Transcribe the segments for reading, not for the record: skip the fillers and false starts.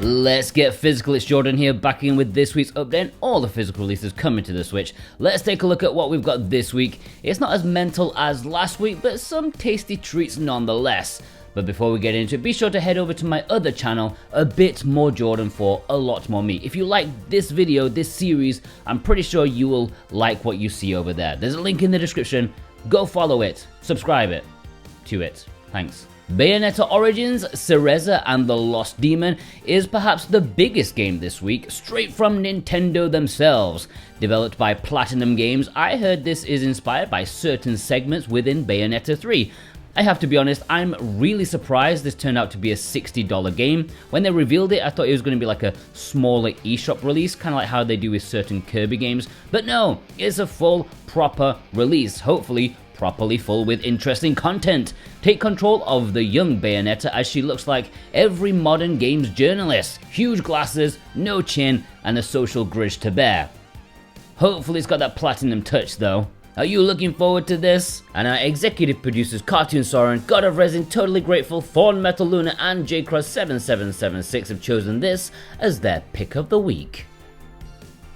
Let's get physical. It's Jordan here, back in with this week's update, all the physical releases coming to the Switch. Let's take a look at what we've got this week. It's not as mental as last week, but some tasty treats nonetheless. But before we get into it, be sure to head over to my other channel, A Bit More Jordan, for a lot more me. If you like this video, this series, I'm pretty sure you will like what you see over there. There's a link in the description. Go follow it, subscribe to it. Thanks. Bayonetta Origins, Cereza and the Lost Demon is perhaps the biggest game this week, straight from Nintendo themselves. Developed by Platinum Games, I heard this is inspired by certain segments within Bayonetta 3. I have to be honest, I'm really surprised this turned out to be a $60 game. When they revealed it, I thought it was going to be like a smaller eShop release, kind of like how they do with certain Kirby games. But no, it's a full, proper release, hopefully properly full with interesting content. Take control of the young Bayonetta as she looks like every modern games journalist. Huge glasses, no chin, and a social grudge to bear. Hopefully it's got that platinum touch though. Are you looking forward to this? And our executive producers Cartoon Soren, God of Resin, Totally Grateful, Thorn Metal Luna, and JCross7776 have chosen this as their pick of the week.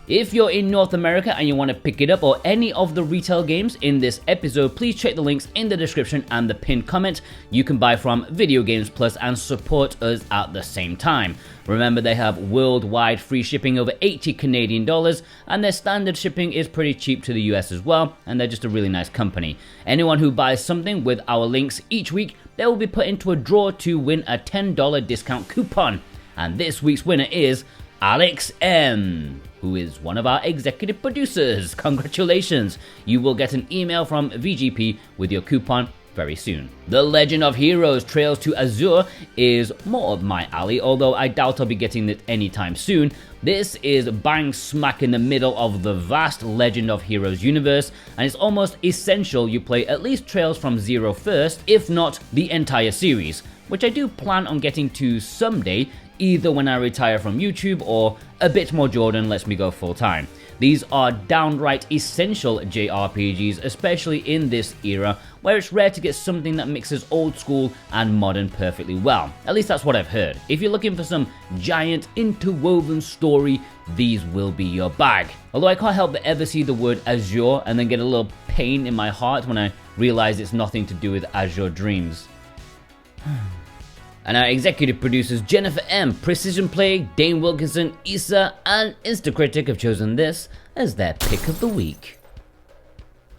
If you're in North America and you want to pick it up, or any of the retail games in this episode, please check the links in the description and the pinned comment. You can buy from Video Games Plus and support us at the same time. Remember, they have worldwide free shipping over 80 Canadian dollars, and their standard shipping is pretty cheap to the US as well, and they're just a really nice company. Anyone who buys something with our links each week, they will be put into a draw to win a $10 discount coupon. And this week's winner is Alex M, who is one of our executive producers. Congratulations! You will get an email from VGP with your coupon very soon. The Legend of Heroes Trails to Azure is more of my alley, although I doubt I'll be getting it anytime soon. This is bang smack in the middle of the vast Legend of Heroes universe, and it's almost essential you play at least Trails from Zero first, if not the entire series, which I do plan on getting to someday, either when I retire from YouTube or A Bit More Jordan lets me go full time. These are downright essential JRPGs, especially in this era where it's rare to get something that mixes old school and modern perfectly well. At least that's what I've heard. If you're looking for some giant interwoven story, these will be your bag. Although I can't help but ever see the word Azure and then get a little pain in my heart when I realize it's nothing to do with Azure Dreams. And our executive producers Jennifer M, Precision Play, Dane Wilkinson, Issa, and Instacritic have chosen this as their pick of the week.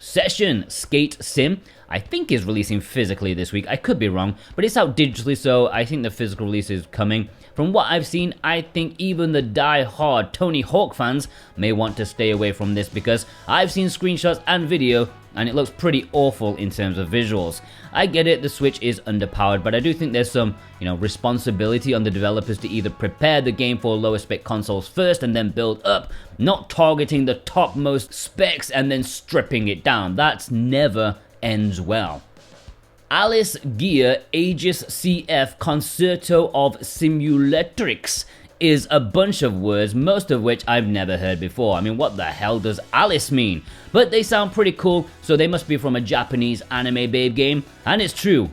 Session Skate Sim, I think, is releasing physically this week. I could be wrong, but it's out digitally, so I think the physical release is coming. From what I've seen, I think even the die-hard Tony Hawk fans may want to stay away from this, because I've seen screenshots and video and it looks pretty awful in terms of visuals. I get it, the Switch is underpowered, but I do think there's some, responsibility on the developers to either prepare the game for lower spec consoles first and then build up, not targeting the topmost specs and then stripping it down. That's never ends well. Alice Gear Aegis CF Concerto of Simulatrix is a bunch of words, most of which I've never heard before. I mean, what the hell does Alice mean? But they sound pretty cool, so they must be from a Japanese anime babe game. And it's true,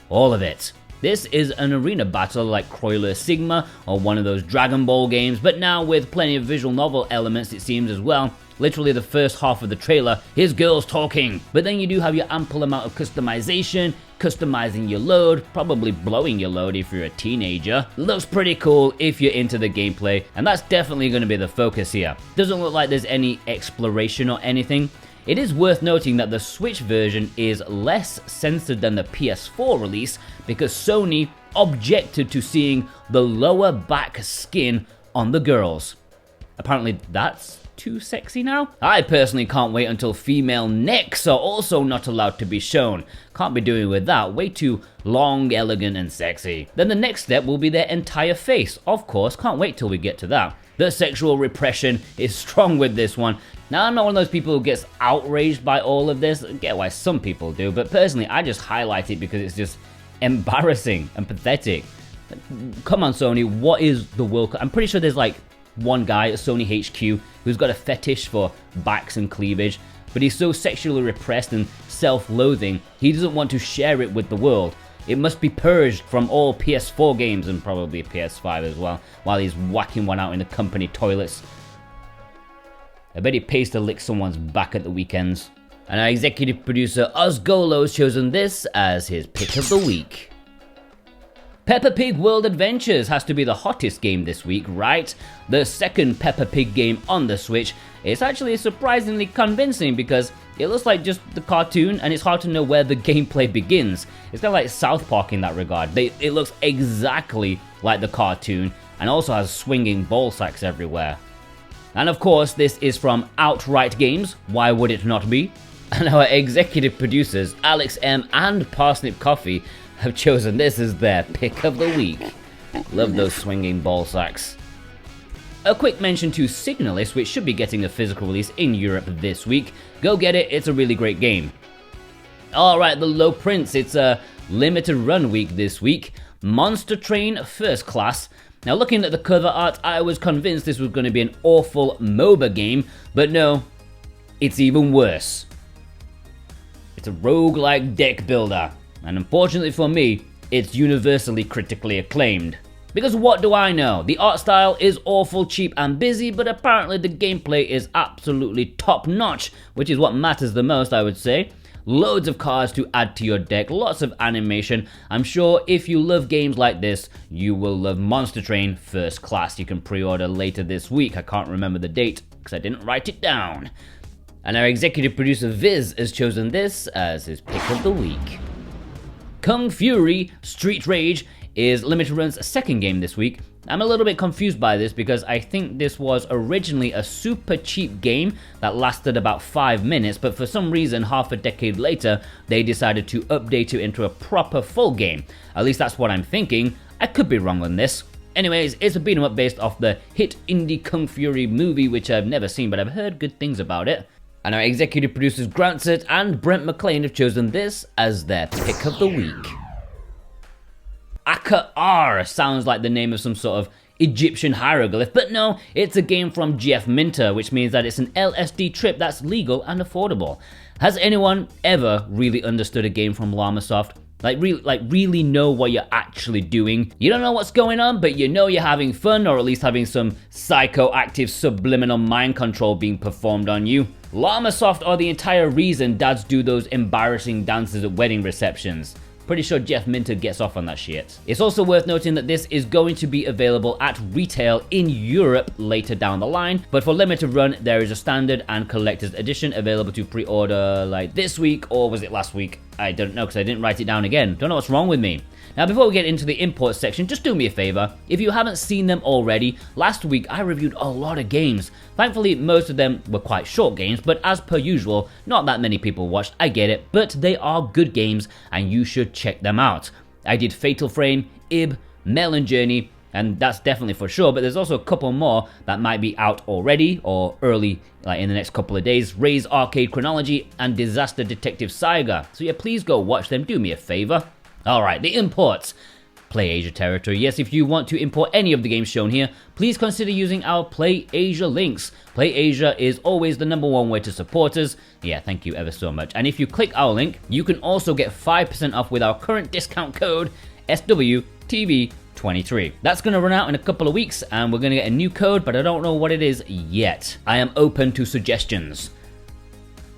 all of it. This is an arena battle like Croiler Sigma or one of those Dragon Ball games, but now with plenty of visual novel elements, it seems, as well. Literally the first half of the trailer is girls talking, but then you do have your ample amount of customization, customizing your load, probably blowing your load if you're a teenager. Looks pretty cool if you're into the gameplay, and that's definitely going to be the focus here. Doesn't look like there's any exploration or anything. It is worth noting that the Switch version is less censored than the PS4 release because Sony objected to seeing the lower back skin on the girls. Apparently that's too sexy now? I personally can't wait until female necks are also not allowed to be shown. Can't be doing with that, way too long, elegant and sexy. Then the next step will be their entire face. Of course, can't wait till we get to that. The sexual repression is strong with this one. Now, I'm not one of those people who gets outraged by all of this. I get why some people do, but personally I just highlight it because it's just embarrassing and pathetic. Come on, Sony, what is the World Cup? I'm pretty sure there's like one guy at Sony HQ who's got a fetish for backs and cleavage, but he's so sexually repressed and self-loathing, he doesn't want to share it with the world. It must be purged from all PS4 games and probably PS5 as well, while he's whacking one out in the company toilets. I bet he pays to lick someone's back at the weekends. And our executive producer Ozgolo has chosen this as his pick of the week. Peppa Pig World Adventures has to be the hottest game this week, right? The second Peppa Pig game on the Switch. It's actually surprisingly convincing because it looks like just the cartoon and it's hard to know where the gameplay begins. It's kind of like South Park in that regard. It looks exactly like the cartoon and also has swinging ball sacks everywhere. And of course, this is from Outright Games. Why would it not be? And our executive producers, Alex M and Parsnip Coffee, have chosen this as their pick of the week. Love those swinging ball sacks. A quick mention to Signalis, which should be getting a physical release in Europe this week. Go get it, it's a really great game. Alright, the Low Prince, it's a limited run week this week. Monster Train First Class. Now looking at the cover art, I was convinced this was going to be an awful MOBA game, but no, it's even worse. It's a roguelike deck builder. And unfortunately for me, it's universally critically acclaimed. Because what do I know? The art style is awful, cheap and busy, but apparently the gameplay is absolutely top notch, which is what matters the most, I would say. Loads of cards to add to your deck, lots of animation. I'm sure if you love games like this, you will love Monster Train First Class. You can pre-order later this week. I can't remember the date because I didn't write it down. And our executive producer Viz has chosen this as his pick of the week. Kung Fury Street Rage is Limited Run's second game this week. I'm a little bit confused by this because I think this was originally a super cheap game that lasted about 5 minutes, but for some reason half a decade later they decided to update it into a proper full game. At least that's what I'm thinking. I could be wrong on this. Anyways, it's a beat 'em up based off the hit indie Kung Fury movie, which I've never seen, but I've heard good things about it. And our executive producers Grantzert and Brent McLean have chosen this as their pick of the week. Akka Arrh sounds like the name of some sort of Egyptian hieroglyph, but no, it's a game from Jeff Minter, which means that it's an LSD trip that's legal and affordable. Has anyone ever really understood a game from Llamasoft? Really know what you're actually doing. You don't know what's going on, but you know you're having fun, or at least having some psychoactive subliminal mind control being performed on you. Llamasoft are the entire reason dads do those embarrassing dances at wedding receptions. Pretty sure Jeff Minter gets off on that shit. It's also worth noting that this is going to be available at retail in Europe later down the line, but for limited run, there is a standard and collector's edition available to pre-order like this week, or was it last week? I don't know because I didn't write it down again. Don't know what's wrong with me. Now before we get into the import section, just do me a favor. If you haven't seen them already, last week I reviewed a lot of games. Thankfully most of them were quite short games, but as per usual, not that many people watched, I get it, but they are good games and you should check them out. I did Fatal Frame, Ib, Melon Journey, and that's definitely for sure, but there's also a couple more that might be out already or early, like in the next couple of days. Ray's Arcade Chronology and Disaster Detective Saga. So yeah, please go watch them, do me a favor. Alright, the imports. Play Asia territory. Yes, if you want to import any of the games shown here, please consider using our Play Asia links. Play Asia is always the #1 way to support us. Yeah, thank you ever so much. And if you click our link, you can also get 5% off with our current discount code SWTV23. That's going to run out in a couple of weeks and we're going to get a new code, but I don't know what it is yet. I am open to suggestions.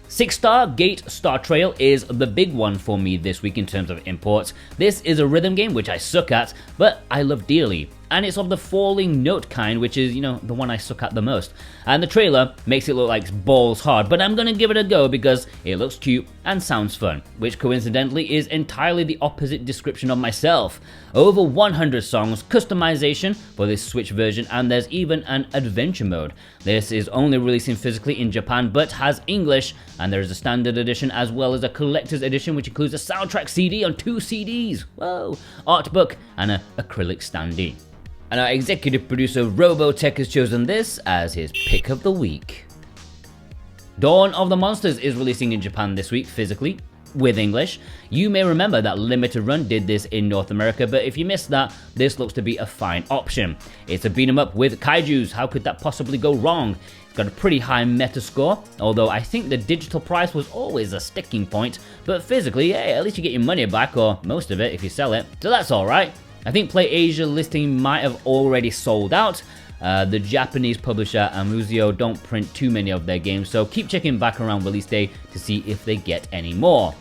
Sixtar Gate Startrail is the big one for me this week in terms of imports. This is a rhythm game which I suck at, but I love dearly. And it's of the falling note kind, which is, you know, the one I suck at the most. And the trailer makes it look like balls hard, but I'm gonna give it a go because it looks cute and sounds fun, which coincidentally is entirely the opposite description of myself. Over 100 songs, customization for this Switch version, and there's even an adventure mode. This is only releasing physically in Japan, but has English, and there is a standard edition as well as a collector's edition, which includes a soundtrack CD on 2 CDs, whoa, art book, and an acrylic standee. And our executive producer Robotech has chosen this as his pick of the week. Dawn of the Monsters is releasing in Japan this week physically. with English. You may remember that Limited Run did this in North America, but if you missed that, this looks to be a fine option. It's a beat 'em up with kaijus. How could that possibly go wrong? It's got a pretty high meta score, although I think the digital price was always a sticking point, but physically, hey, at least you get your money back, or most of it if you sell it, so that's alright. I think Play Asia listing might have already sold out. The Japanese publisher Amuzio don't print too many of their games, so keep checking back around release day to see if they get any more.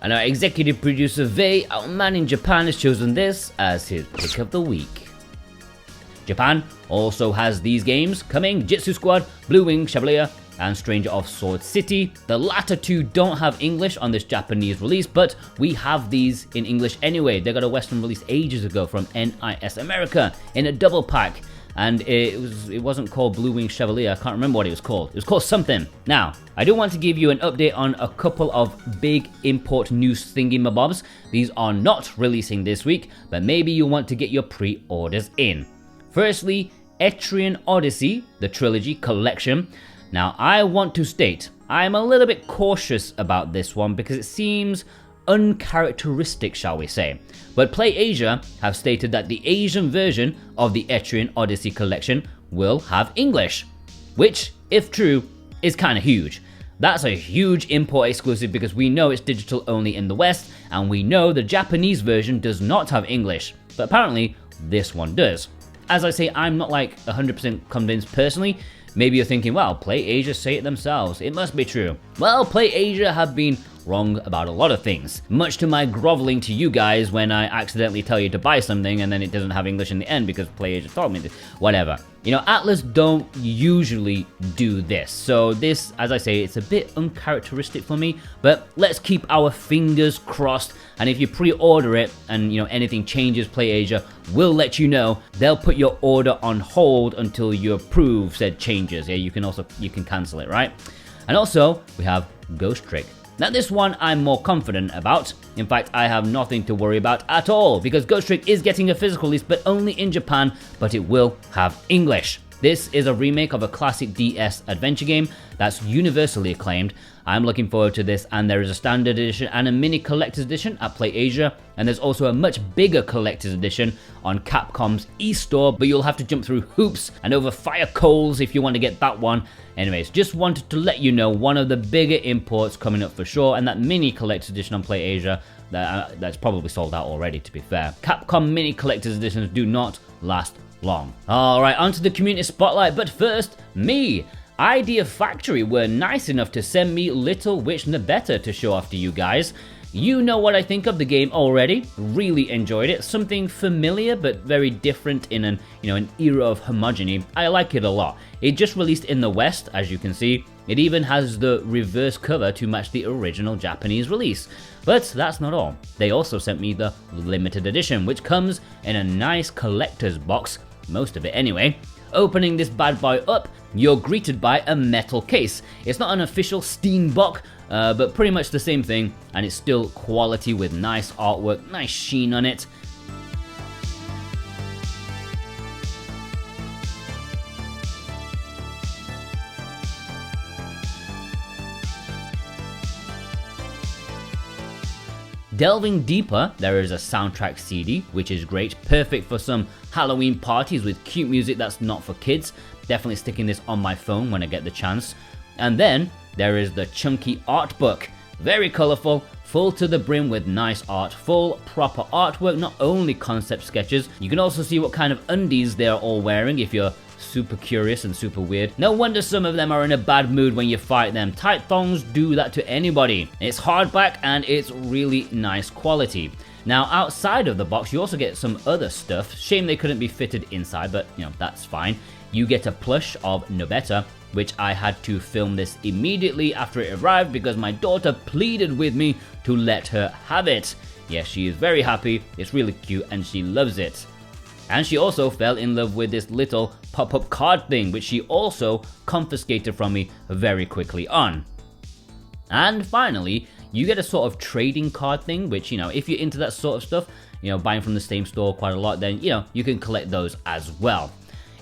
And our executive producer Vei, our man in Japan, has chosen this as his pick of the week. Japan also has these games coming: Jitsu Squad, Blue Wing Chevalier, and Stranger of Sword City. The latter two don't have English on this Japanese release, but we have these in English anyway. They got a Western release ages ago from NIS America in a double pack. And it wasn't called Blue Wing Chevalier. I can't remember what it was called. It was called something. Now, I do want to give you an update on a couple of big import news thingy-mabobs. These are not releasing this week, but maybe you want to get your pre-orders in. Firstly, Etrian Odyssey, the trilogy collection. Now, I want to state, I'm a little bit cautious about this one because it seems uncharacteristic, shall we say. But Play Asia have stated that the Asian version of the Etrian Odyssey collection will have English, which, if true, is kind of huge. That's a huge import exclusive because we know it's digital only in the West, and we know the Japanese version does not have English, but apparently this one does. As I say, I'm not like 100% convinced personally. Maybe you're thinking, well, Play Asia say it themselves, it must be true. Well, Play Asia have been wrong about a lot of things, much to my groveling to you guys when I accidentally tell you to buy something and then it doesn't have English in the end because Play Asia told me to. Whatever. You know, Atlas don't usually do this, so this, as I say, it's a bit uncharacteristic for me, but let's keep our fingers crossed, and if you pre-order it and, you know, anything changes, Play Asia will let you know. They'll put your order on hold until you approve said changes. Yeah, you can cancel it, right? And also, we have Ghost Trick. Now this one I'm more confident about. In fact, I have nothing to worry about at all because Ghost Trick is getting a physical release, but only in Japan, but it will have English. This is a remake of a classic DS adventure game that's universally acclaimed. I'm looking forward to this, and there is a standard edition and a mini collector's edition at Play Asia, and there's also a much bigger collector's edition on Capcom's eStore, but you'll have to jump through hoops and over fire coals if you want to get that one. Anyways, just wanted to let you know one of the bigger imports coming up for sure, and that mini collector's edition on Play Asia, that's probably sold out already, to be fair. Capcom mini collector's editions do not last long. Alright, onto the community spotlight, but first, me. Idea Factory were nice enough to send me Little Witch Nobeta to show off to you guys. You know what I think of the game already. Really enjoyed it. Something familiar but very different in an era of homogeny. I like it a lot. It just released in the West, as you can see. It even has the reverse cover to match the original Japanese release. But that's not all. They also sent me the limited edition, which comes in a nice collector's box, most of it anyway. Opening this bad boy up, you're greeted by a metal case. It's not an official Steambox, but pretty much the same thing, and it's still quality with nice artwork, nice sheen on it. Delving deeper, there is a soundtrack CD, which is great, perfect for some Halloween parties with cute music that's not for kids. Definitely sticking this on my phone when I get the chance. And then there is the chunky art book, very colourful, full to the brim with nice art, full proper artwork, not only concept sketches. You can also see what kind of undies they're all wearing if you're super curious and super weird. No wonder some of them are in a bad mood when you fight them. Tight thongs do that to anybody. It's hardback and it's really nice quality. Now outside of the box you also get some other stuff. Shame they couldn't be fitted inside, but that's fine. You get a plush of Nobeta, which I had to film this immediately after it arrived because my daughter pleaded with me to let her have it. Yes, she is very happy, it's really cute and she loves it. And she also fell in love with this little pop-up card thing, which she also confiscated from me very quickly on. And finally, you get a sort of trading card thing, which, if you're into that sort of stuff, buying from the same store quite a lot, then, you can collect those as well.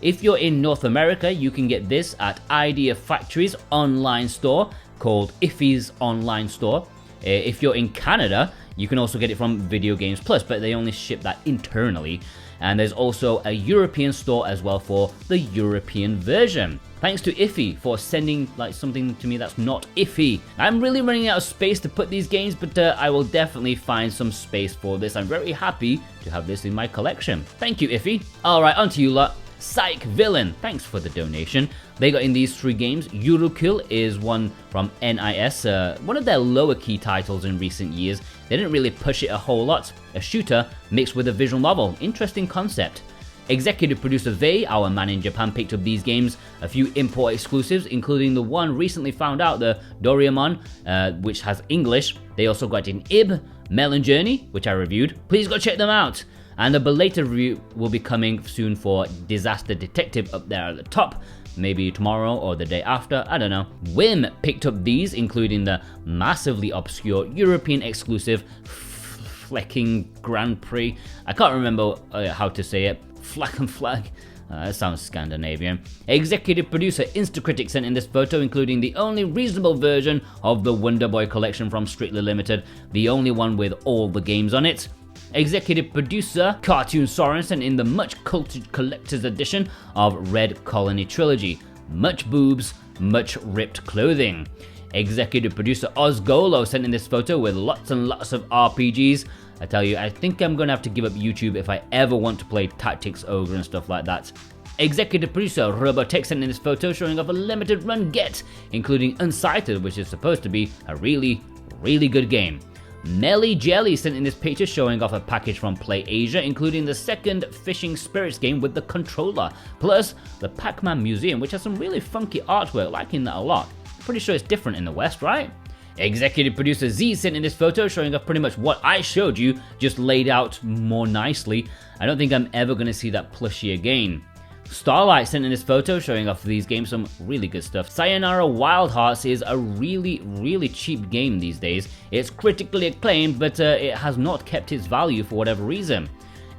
If you're in North America, you can get this at Idea Factory's online store called Iffy's Online Store. If you're in Canada, you can also get it from Video Games Plus, but they only ship that internally. And there's also a European store as well for the European version. Thanks to Iffy for sending like something to me that's not Iffy. I'm really running out of space to put these games, but I will definitely find some space for this. I'm very happy to have this in my collection. Thank you, Iffy. Alright, on to you lot. Psych Villain, thanks for the donation. They got in these 3 games. Eurokil is one from NIS, one of their lower key titles in recent years. They didn't really push it a whole lot. A shooter mixed with a visual novel. Interesting concept. Executive producer Vei, our man in Japan, picked up these games. A few import exclusives, including the one recently found out, the Doraemon, which has English. They also got in Ib, Melon Journey, which I reviewed. Please go check them out. And a belated review will be coming soon for Disaster Detective up there at the top. Maybe tomorrow or the day after, I don't know. Whim picked up these, including the massively obscure European exclusive Flecking Grand Prix. I can't remember how to say it. Flacken Flag. That sounds Scandinavian. Executive producer Instacritic sent in this photo, including the only reasonable version of the Wonder Boy collection from Strictly Limited, the only one with all the games on it. Executive producer Cartoon Soren sent in the much cultured collector's edition of Red Colony Trilogy. Much boobs, much ripped clothing. Executive producer Ozgolo sent in this photo with lots and lots of RPGs. I tell you, I think I'm gonna have to give up YouTube if I ever want to play Tactics Ogre and stuff like that. Executive producer Robotech sent in this photo showing off a limited run get, including Unsighted, which is supposed to be a really, really good game. Melly Jelly sent in this picture showing off a package from Play Asia, including the second Fishing Spirits game with the controller, plus the Pac-Man Museum, which has some really funky artwork, liking that a lot. Pretty sure it's different in the West, right? Executive producer Z sent in this photo showing off pretty much what I showed you, just laid out more nicely. I don't think I'm ever going to see that plushie again. Starlight sent in this photo showing off these games, some really good stuff. Sayonara Wild Hearts is a really, really cheap game these days. It's critically acclaimed, but it has not kept its value for whatever reason.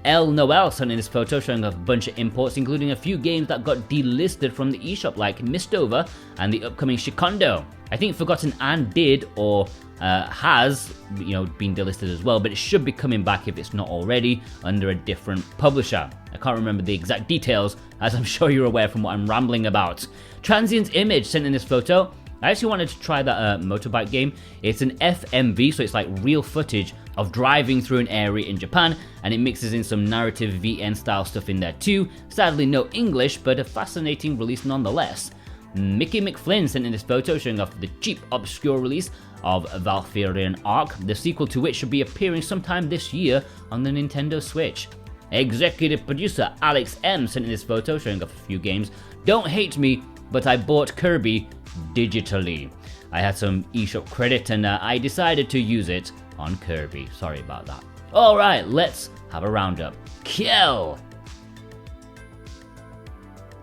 El Noel sent in this photo showing off a bunch of imports, including a few games that got delisted from the eShop, like Mistover and the upcoming Shikondo. I think Forgotten Anne did, or has, been delisted as well, but it should be coming back if it's not already under a different publisher. I can't remember the exact details, as I'm sure you're aware from what I'm rambling about. Transient's Image sent in this photo. I actually wanted to try that motorbike game. It's an FMV, so it's like real footage of driving through an area in Japan, and it mixes in some narrative VN style stuff in there too. Sadly no English, but a fascinating release nonetheless. Mickey McFlynn sent in this photo showing off the cheap obscure release of Valkyrian Arrh, the sequel to which should be appearing sometime this year on the Nintendo Switch. Executive producer Alex M sent in this photo showing off a few games. Don't hate me, but I bought Kirby digitally. I had some eShop credit and I decided to use it on Kirby. Sorry about that. Alright, let's have a roundup. Kiel!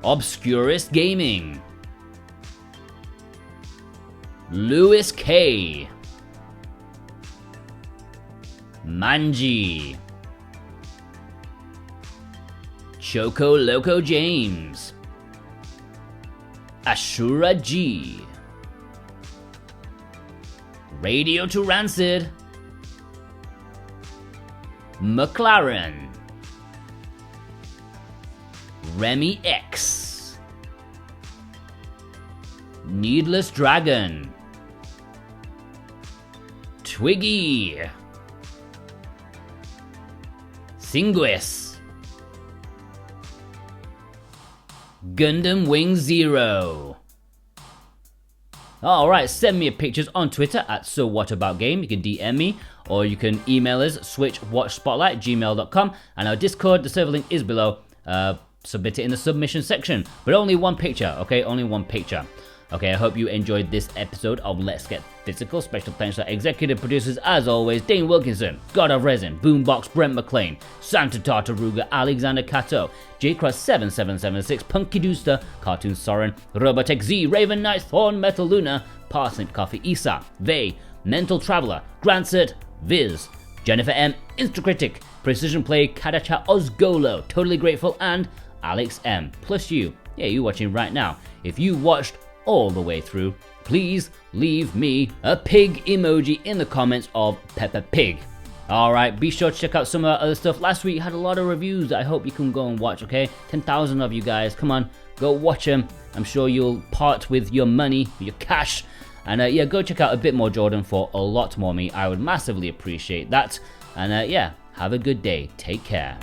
Obscurest Gaming. Lewis K. Manji. Choco Loco James. Ashura G. Radio to Rancid. McLaren. Remy X. Needless Dragon. Twiggy. Singuis. Gundam Wing Zero. Alright, send me pictures on Twitter at SoWhatAboutGame. You can DM me, or you can email us, switchwatchspotlight@gmail.com, and our Discord, the server link is below. Submit it in the submission section, but only one picture, okay? Only one picture. Okay, I hope you enjoyed this episode of Let's Get Physical. Special thanks to executive producers, as always, Dane Wilkinson, God of Resin, Boombox Brent McLean, Santa Tartaruga, Alexander Cato, JCross7776, Punky Dooster, Cartoon Soren, Robotech Z, Raven Knight, Thorn Metal Luna, Parsnip Coffee Isa, Vey, Mental Traveler, Grancert, Viz, Jennifer M, Instacritic, Precision Play, Kadacha Ozgolo, Totally Grateful, and Alex M, plus you. Yeah, you watching right now. If you watched all the way through, please leave me a pig emoji in the comments of Peppa Pig. Alright, be sure to check out some of our other stuff. Last week had a lot of reviews that I hope you can go and watch, okay? 10,000 of you guys, come on, go watch them. I'm sure you'll part with your money, your cash. And yeah, go check out a bit more Jordan for a lot more me. I would massively appreciate that. And yeah, have a good day. Take care.